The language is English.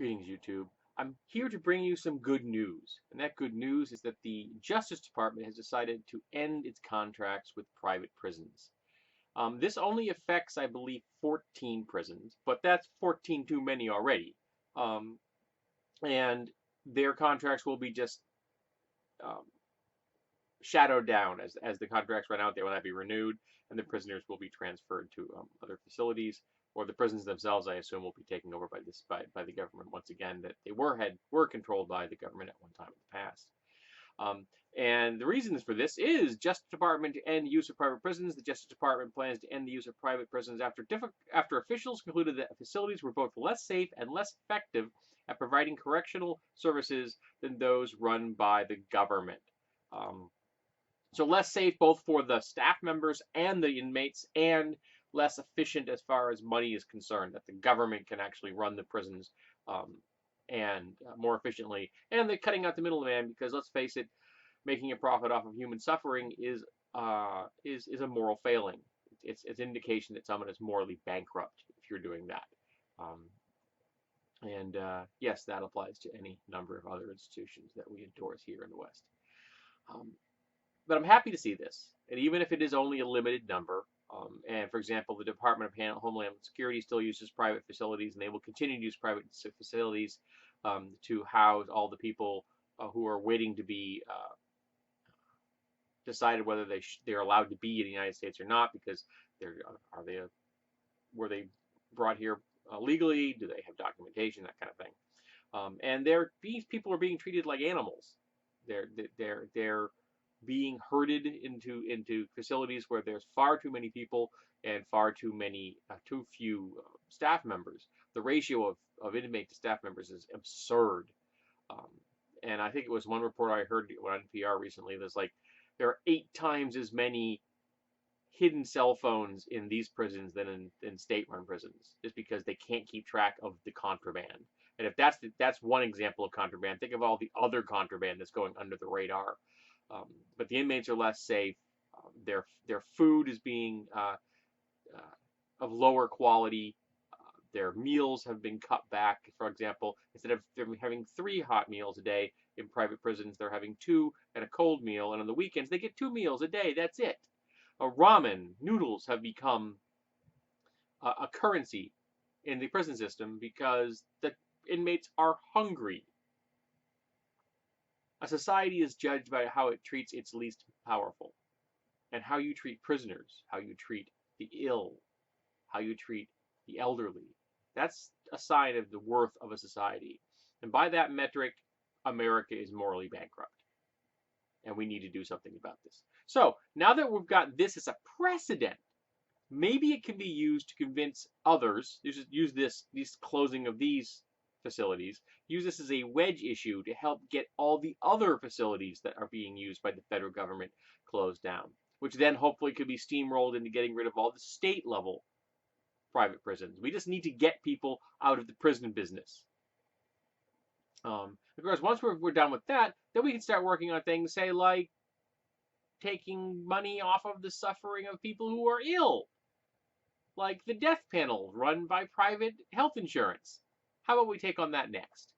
Greetings, YouTube. I'm here to bring you some good news. And that good news is that the Justice Department has decided to end its contracts with private prisons. This only affects, I believe, 14 prisons, but that's 14 too many already. Um, and their contracts will be just um, shadowed down as the contracts run out. They will not be renewed, and the prisoners will be transferred to other facilities, or the prisons themselves, I assume, will be taken over by the government once again. That they were controlled by the government at one time in the past. Um, and the reasons for this is Justice Department to end use of private prisons. The Justice Department plans to end the use of private prisons after officials concluded that facilities were both less safe and less effective at providing correctional services than those run by the government. Um, so less safe both for the staff members and the inmates, and less efficient as far as money is concerned, that the government can actually run the prisons um, and more efficiently. And they're cutting out the middleman because, let's face it, making a profit off of human suffering is a moral failing. It's an indication that someone is morally bankrupt if you're doing that. Um, and yes, that applies to any number of other institutions that we endorse here in the West. Um, but I'm happy to see this, and even if it is only a limited number, and for example, the Department of Homeland Security still uses private facilities, and they will continue to use private facilities to house all the people who are waiting to be decided whether they're allowed to be in the United States or not, because were they brought here legally? Do they have documentation? That kind of thing. And these people are being treated like animals. They're being herded into facilities where there's far too many people and too few staff members. The ratio of inmate to staff members is absurd. Um, and I think it was one report I heard on NPR recently that's like there are 8 times as many hidden cell phones in these prisons than in state-run prisons, just because they can't keep track of the contraband. And if that's one example of contraband, think of all the other contraband that's going under the radar. But the inmates are less safe. Their food is being of lower quality. Their meals have been cut back. For example, instead of having 3 hot meals a day in private prisons, they're having 2 and a cold meal. And on the weekends, they get 2 meals a day. That's it. Ramen noodles have become a currency in the prison system because the inmates are hungry. A society is judged by how it treats its least powerful, and how you treat prisoners, how you treat the ill, how you treat the elderly. That's a sign of the worth of a society. And by that metric, America is morally bankrupt. And we need to do something about this. So now that we've got this as a precedent, maybe it can be used to convince others. Use this closing of these facilities. Use this as a wedge issue to help get all the other facilities that are being used by the federal government closed down, which then hopefully could be steamrolled into getting rid of all the state level private prisons. We just need to get people out of the prison business. Of course, once we're done with that, then we can start working on things, say, like taking money off of the suffering of people who are ill, like the death panel run by private health insurance. How about we take on that next?